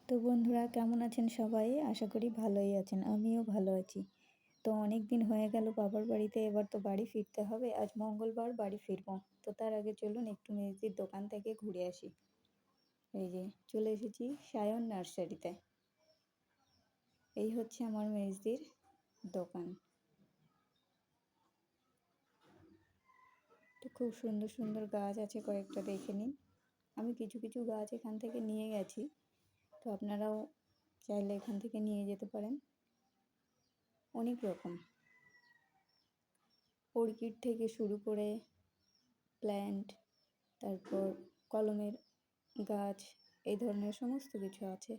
তো বন্ধুরা কেমন আছেন সবাই? আশা করি ভালোই আছেন। আমিও ভালো আছি। তো অনেক দিন হয়ে গেল বাবার বাড়িতে, এবার তো বাড়ি ফিরতে হবে। আজ মঙ্গলবার বাড়ি ফিরবো। তো তার আগে চলুন একটু মেজদির দোকান থেকে ঘুরে আসি। এই যে চলে এসেছি সায়ন নার্সারিতে। এই হচ্ছে আমার মেজদির দোকান। তো খুব সুন্দর সুন্দর গাছ আছে, কয়েকটা দেখে নিন। আমি কিছু কিছু গাছ এখান থেকে নিয়ে গেছি। তো আপনারাও চাইলে এখান থেকে নিয়ে যেতে পারেন। অনেক রকম অর্কিড থেকে শুরু করে প্ল্যান্ট, তারপর কলমের গাছ, এই ধরনের সমস্ত কিছু আছে।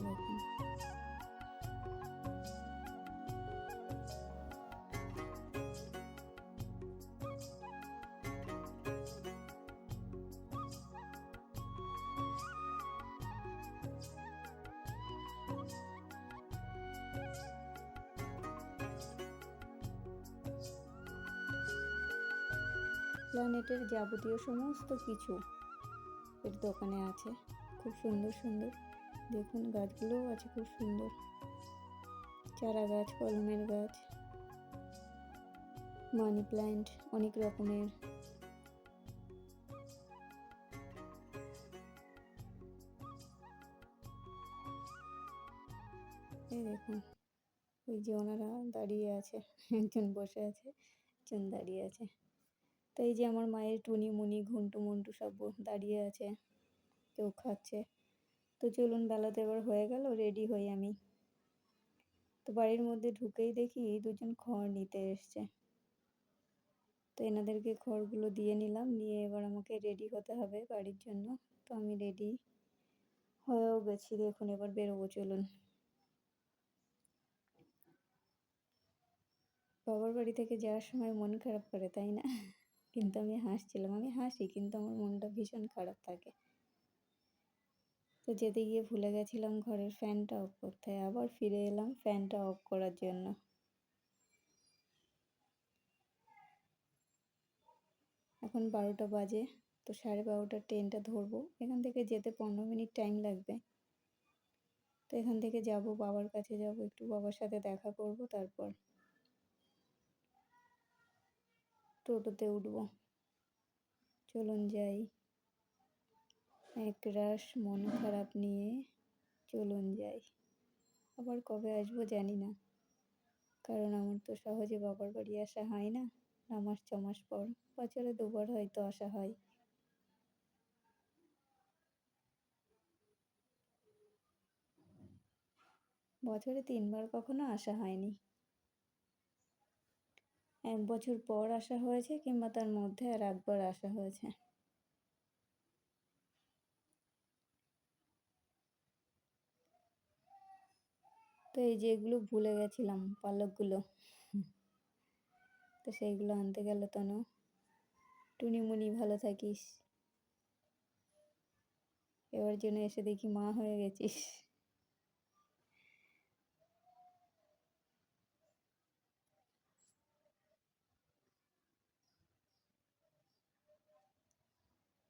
দেখুন প্ল্যানেটের যাবতীয় সমস্ত কিছু এর দোকানে আছে। খুব সুন্দর সুন্দর, দেখুন গাছগুলোও আছে খুব সুন্দর। চারা গাছ, কলমের গাছ, মানি প্ল্যান্ট, অনেক রকমের। এই দেখুন, ওই যে ওনারা দাঁড়িয়ে আছে, একজন বসে আছে, একজন দাঁড়িয়ে আছে। তো এই যে আমার মায়ের টুনি মুনি, ঘন্টু মন্টু সব দাঁড়িয়ে আছে, কেউ খাচ্ছে। তো চলুন, বেলা তো এবার হয়ে গেল, রেডি হই আমি। তো বাড়ির মধ্যে ঢুকেই দেখি দুজন খড় নিতে এসছে। তো এনাদেরকে খড়গুলো দিয়ে নিলাম, নিয়ে এবার আমাকে রেডি হতে হবে বাড়ির জন্য। তো আমি রেডি হয়েও গেছি, দেখুন এবার বেরোবো, চলুন। বাবার বাড়ি থেকে যাওয়ার সময় মন খারাপ করে, তাই না? কিন্তু আমি হাসছিলাম, আমি হাসি কিন্তু আমার মনটা ভীষণ খারাপ থাকে। তো যেতে গিয়ে ভুলে গেছিলাম ঘরের ফ্যানটা অফ করতে, আবার ফিরে এলাম ফ্যানটা অফ করার জন্য। এখন 12টা বাজে। তো 12:30টার ট্রেনটা ধরবো। এখান থেকে যেতে 15 মিনিট টাইম লাগবে। তো এখান থেকে যাব, বাবার কাছে যাব, একটু বাবার সাথে দেখা করব, তারপর টোটোতে উঠব। চলুন যাই। একরাশ মন খারাপ নিয়ে চলুন যাই। আবার কবে আসবো জানি না, কারণ আমার তো সহজে বাবার বাড়ি আসা হয় না। 9 মাস 6 মাস পর, বছরে 2বার হয়তো আসা হয়। বছরে 3বার কখনো আসা হয়নি। 1 বছর পর আসা হয়েছে, কিংবা তার মধ্যে আর একবার আসা হয়েছে। তো এই যে এগুলো ভুলে গেছিলাম, পালকগুলো, তো সেইগুলো আনতে গেল তনু। টুনিমুনি ভালো থাকিস, এবার জন্য এসে দেখি মা হয়ে গেছিস।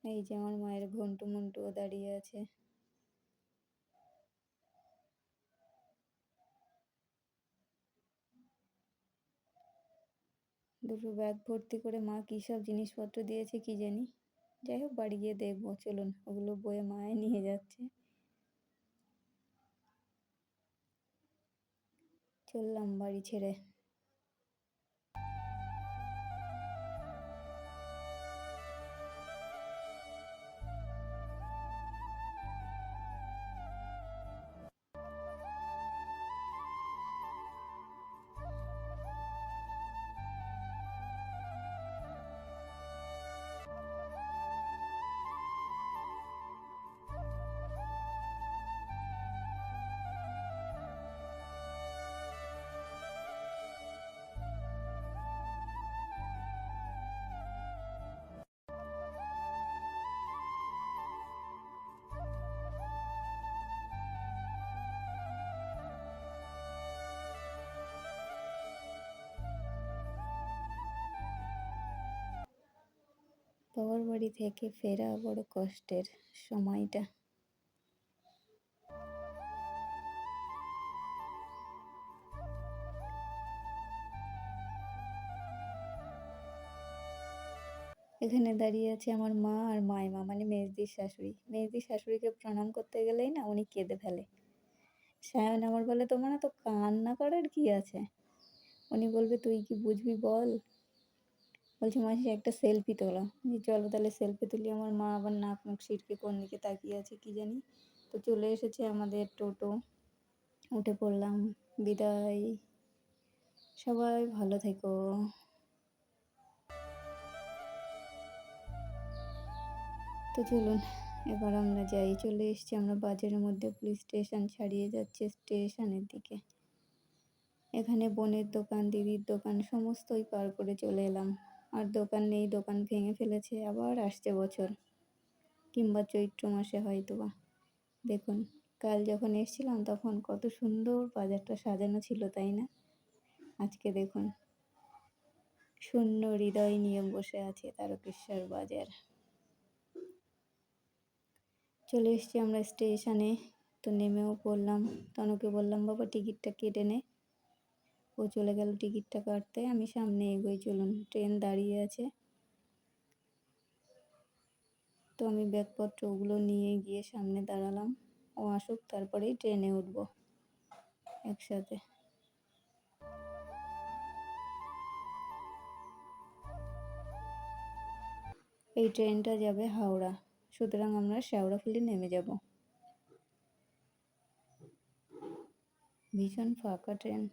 এই যে আমার মায়ের ঘন্টু মন্টুও দাঁড়িয়ে আছে। দুটো ব্যাগ ভর্তি করে মা কী সব জিনিসপত্র দিয়েছে কি জানি। যাই হোক, বাড়ি গিয়ে দেখবো, চলুন। ওগুলো বয়ে মায়ে নিয়ে যাচ্ছে। চললাম বাড়ি ছেড়ে। বাবার বাড়ি থেকে ফেরা বড় কষ্টের সময়টা। এখানে দাঁড়িয়ে আছে আমার মা আর মাইমা, মানে মেজদির শাশুড়ি। মেজদির শাশুড়িকে প্রণাম করতে গেলেই না উনি কেঁদে ফেলে। সায়ন আমার বলে, তোমার এত কান্না করার কি আছে? উনি বলবে, তুই কি বুঝবি বল। বলছে, মাসি একটা সেলফি তোলো। চলো তাহলে সেলফি তুলি। আমার মা আবার নাক মুখ সিটকে কোন দিকে তাকিয়ে আছে কি জানি। তো চলে এসেছে আমাদের টোটো, উঠে পড়লাম। বিদায়, সবাই ভালো থেকো। তো চলুন এবার আমরা যাই। চলে এসেছি আমরা বাজারের মধ্যে, পুলিশ স্টেশন ছাড়িয়ে যাচ্ছে স্টেশনের দিকে। এখানে বোনের দোকান, দিদির দোকান সমস্তই পার করে চলে এলাম। আর দোকান নেই, দোকান ভেঙে ফেলেছে। আবার আসছে বছর, কিংবা চৈত্র মাসে হয়তোবা। দেখুন, কাল যখন এসেছিলাম তখন কত সুন্দর বাজারটা সাজানো ছিল, তাই না? আজকে দেখুন, শূন্য হৃদয় নিয়ে বসে আছে তারকেশ্বর বাজার। চলে এসেছি আমরা স্টেশনে। তো নেমেও পড়লাম। তনুকে বললাম, বাবা টিকিটটা কেটে নে। ও চলে গেল টিকিটটা কাটতে। আমি সামনে এগোই, চলুন ট্রেন দাঁড়িয়ে আছে। তো আমি ব্যাগপত্র ওগুলো নিয়ে গিয়ে সামনে দাঁড়ালাম। ও আসুক, তারপরেই ট্রেনে উঠব একসাথে। এই ট্রেনটা যাবে হাওড়া, সুতরাং আমরা শেওড়াফুলি নেমে যাব। ভীষণ ফাঁকা ট্রেন,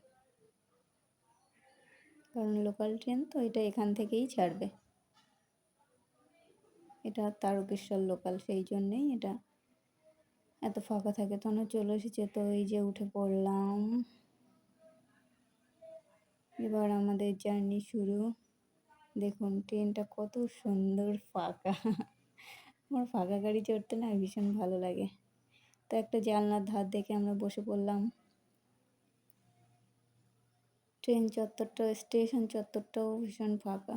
কারণ লোকাল ট্রেন তো, এটা এখান থেকেই ছাড়বে। এটা তারকেশ্বর লোকাল, সেই জন্যেই এটা এত ফাঁকা থাকে। তখন চলে এসেছে, তো এই যে উঠে পড়লাম। এবার আমাদের জার্নি শুরু। দেখুন ট্রেনটা কত সুন্দর ফাঁকা। আমার ফাঁকা গাড়ি চড়তে না ভীষণ ভালো লাগে। তো একটা জানলার ধার দেখে আমরা বসে পড়লাম। ট্রেন চত্বরটা, স্টেশন চত্বরটাও ভীষণ ফাঁকা।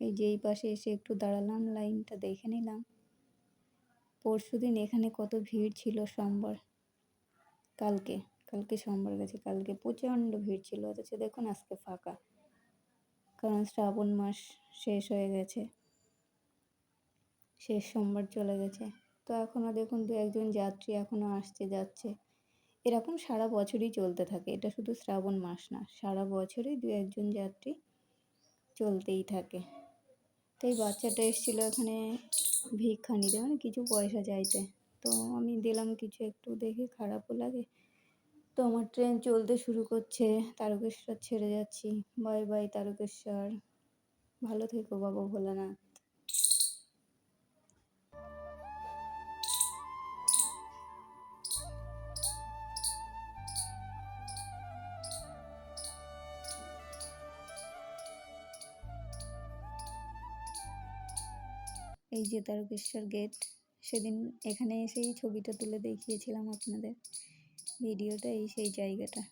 এই যে এই পাশে এসে একটু দাঁড়ালাম, লাইনটা দেখে নিলাম। পরশুদিন এখানে কত ভিড় ছিল, সোমবার। কালকে সোমবার গেছে, কালকে প্রচণ্ড ভিড় ছিল। অথচ দেখুন আজকে ফাঁকা, কারণ শ্রাবণ মাস শেষ হয়ে গেছে, শেষ সোমবার চলে গেছে। তো এখনও দেখুন দু একজন যাত্রী এখনও আসছে যাচ্ছে। এরকম সারা বছরই চলতে থাকে, এটা শুধু শ্রাবণ মাস না, সারা বছরই দু একজন যাত্রী চলতেই থাকে। তো এই বাচ্চাটা এসেছিলো এখানে ভিক্ষা নিতে, মানে কিছু পয়সা চাইতে। তো আমি দিলাম কিছু, একটু দেখে খারাপও লাগে। তো আমার ট্রেন চলতে শুরু করছে, তারকেশ্বর ছেড়ে যাচ্ছি। বাই বাই তারকেশ্বর, ভালো থেকো বাবা ভোলানাথ। এই যে তারকেশ্বর গেট, সেদিন এখানে এসেই ছবিটা তুলে দেখিয়েছিলাম আপনাদের, ভিডিওটা এই সেই জায়গাটা।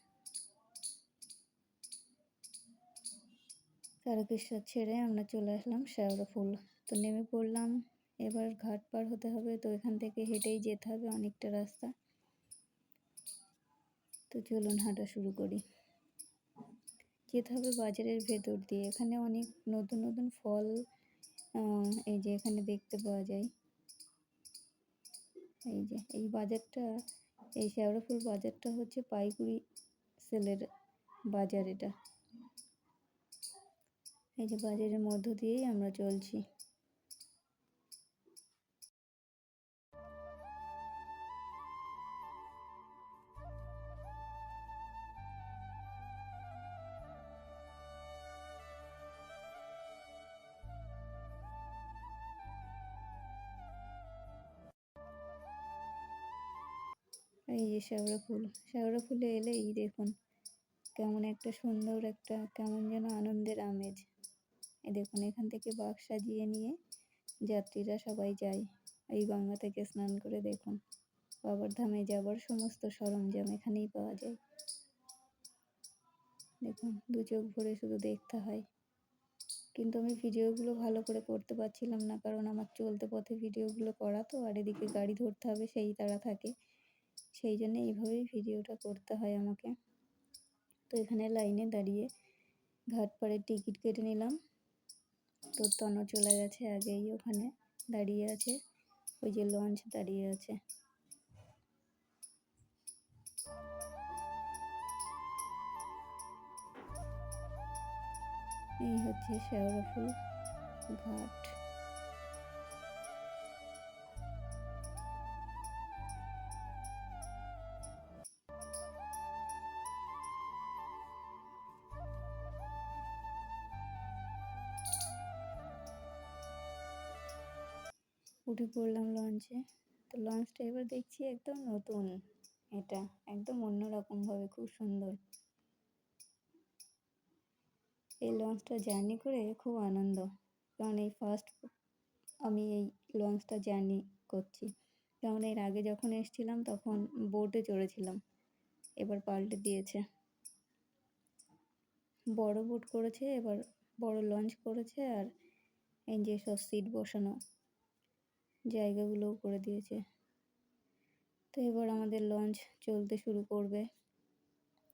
তারকেশ্বর ছেড়ে আমরা চলে আসলাম শেওড়াফুল। তো নেমে পড়লাম। এবার ঘাট পার হতে হবে, তো এখান থেকে হেঁটেই যেতে হবে অনেকটা রাস্তা। তো চলুন হাঁটা শুরু করি। যেতে হবে বাজারের ভেতর দিয়ে। এখানে অনেক নতুন নতুন ফল এই যে এখানে দেখতে পাওয়া যায়। এই যে এই বাজারটা, এই শেওড়াফুল বাজারটা হচ্ছে পাইকারি সেলের বাজার এটা। এই যে বাজারের মধ্য দিয়েই আমরা চলছি। এই যে শেওড়াফুলে এলেই দেখুন কেমন একটা সুন্দর একটা, কেমন যেন আনন্দের আমেজ। এই দেখুন এখান থেকে বাক্স সাজিয়ে নিয়ে যাত্রীরা সবাই যায় এই গঙ্গা থেকে স্নান করে। দেখুন বাবার ধামে যাবার সমস্ত সরঞ্জাম এখানেই পাওয়া যায়। দেখুন দু চোখ ভরে শুধু দেখতে হয়। কিন্তু আমি ভিডিওগুলো ভালো করে করতে পারছিলাম না, কারণ আমার চলতে পথে ভিডিওগুলো করা তো, আর এদিকে গাড়ি ধরতে হবে সেই তাড়া থাকে। সেই জন্য এইভাবেই ভিডিওটা করতে হয় আমাকে। তো এখানে লাইনে দাঁড়িয়ে ঘাটপাড়ের টিকিট কেটে নিলাম। তো তনু চলে গেছে আগেই, ওখানে দাঁড়িয়ে আছে। ওই যে লঞ্চ দাঁড়িয়ে আছে। এই হচ্ছে শেওড়াফুল ঘাট। উঠে পড়লাম লঞ্চে। তো লঞ্চটা এবার দেখছি একদম নতুন, এটা একদম অন্যরকমভাবে খুব সুন্দর। এই লঞ্চটা জার্নি করে খুব আনন্দ, কারণ এই ফার্স্ট আমি এই লঞ্চটা জার্নি করছি। কারণ এর আগে যখন এসেছিলাম তখন বোটে চড়েছিলাম, এবার পাল্টে দিয়েছে, বড় বোট করেছে, এবার বড় লঞ্চ করেছে, আর এই যে সব সিট বসানো জায়গাগুলোও করে দিয়েছে। তো এবার আমাদের লঞ্চ চলতে শুরু করবে,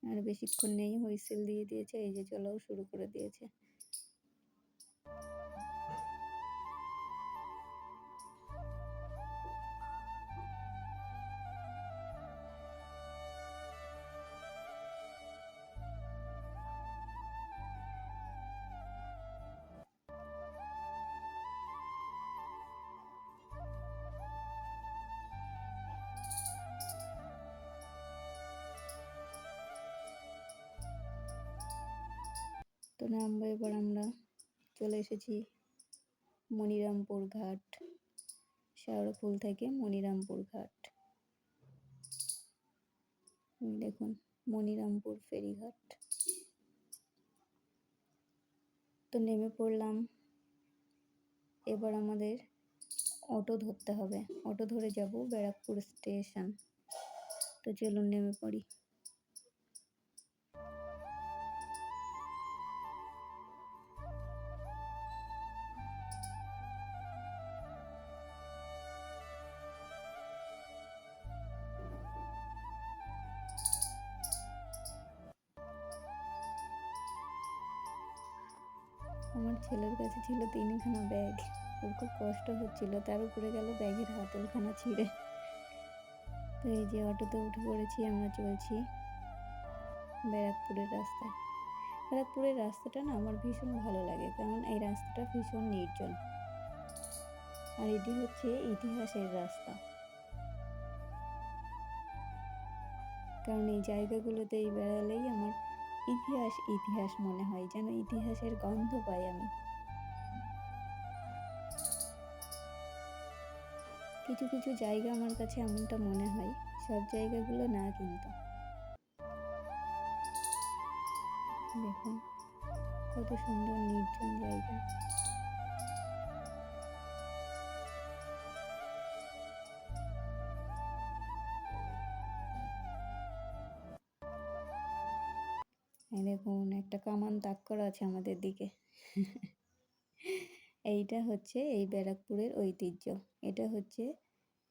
আর বেশিক্ষণ নেই, হুইসেল দিয়ে দিয়েছে, এই যে চলাও শুরু করে দিয়েছে। তো নামবো এবার আমরা, চলে এসেছি মনিরামপুর ঘাট। শেওড়াফুল থেকে মনিরামপুর ঘাট, দেখুন মনিরামপুর ফেরিঘাট। তো নেমে পড়লাম। এবার আমাদের অটো ধরতে হবে, অটো ধরে যাব ব্যারাকপুর স্টেশন। তো চলুন নেমে পড়ি। আমার ছেলের কাছে ছিল 3খানা ব্যাগ, ওর খুব কষ্ট হচ্ছিল, তার উপরে গেল ব্যাগের হাতলখানা ছিঁড়ে। তো এই যে অটোতে উঠে পড়েছি, আমরা চলছি ব্যারাকপুরের রাস্তায়। ব্যারাকপুরের রাস্তাটা না আমার ভীষণ ভালো লাগে, কারণ এই রাস্তাটা ভীষণ নির্জন, আর এটি হচ্ছে ইতিহাসের রাস্তা। কারণ এই জায়গাগুলোতে বেড়ালেই আমার ইতিহাস ইতিহাস মনে হয়, যেন ইতিহাসের গন্ধ পাই আমি। কিছু কিছু জায়গা আমার কাছে এমনটা মনে হয়, সব জায়গাগুলো না কিন্তু। দেখুন কত সুন্দর নির্জন জায়গা। এই দেখুন একটা কামান তাক করা আছে আমাদের দিকে। এইটা হচ্ছে এই ব্যারাকপুরের ঐতিহ্য। এটা হচ্ছে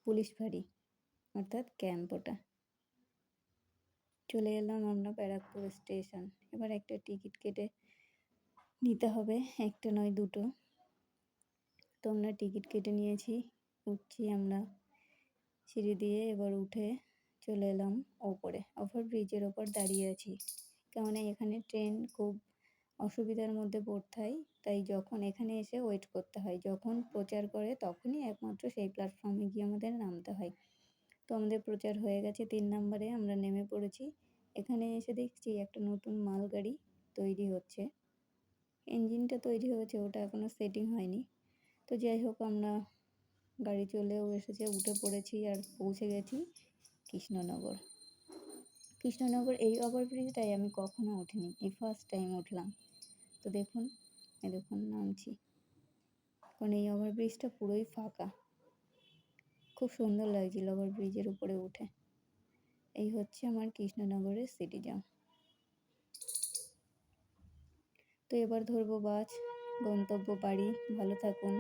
পুলিশ ফাঁড়ি, অর্থাৎ ক্যাম্প। ওটা চলে এলাম আমরা ব্যারাকপুর স্টেশন। এবার একটা টিকিট কেটে নিতে হবে, একটা নয় দুটো। তো আমরা টিকিট কেটে নিয়েছি, উঠছি আমরা সিঁড়ি দিয়ে। এবার উঠে চলে এলাম ওপরে, ওভারব্রিজের ওপর দাঁড়িয়ে আছি, কারণ এখানে ট্রেন খুব অসুবিধার মধ্যে পড়তে হয়। তাই যখন এখানে এসে ওয়েট করতে হয়, যখন প্রচার করে তখনই একমাত্র সেই প্ল্যাটফর্মে গিয়ে আমাদের নামতে হয়। তো আমাদের প্রচার হয়ে গেছে 3 নম্বরে, আমরা নেমে পড়েছি। এখানে এসে দেখছি একটা নতুন মালগাড়ি তৈরি হচ্ছে, ইঞ্জিনটা তৈরি হয়েছে, ওটা এখনও সেটিং হয়নি। তো যাই হোক, আমরা গাড়ি চলেও এসেছে, উঠে পড়েছি আর পৌঁছে গেছি কৃষ্ণনগর। কৃষ্ণনগর এই ওভারব্রিজটাই আমি কখনো উঠিনি, এই ফার্স্ট টাইম উঠলাম। তো দেখুন, এই দেখুন নামছি, কারণ এই ওভারব্রিজটা পুরোই ফাঁকা, খুব সুন্দর লাগছিল ওভারব্রিজের উপরে উঠে। এই হচ্ছে আমার কৃষ্ণনগরের সিটি জ্যাম। তো এবার ধরবো বাস, গন্তব্য বাড়ি। ভালো থাকুন।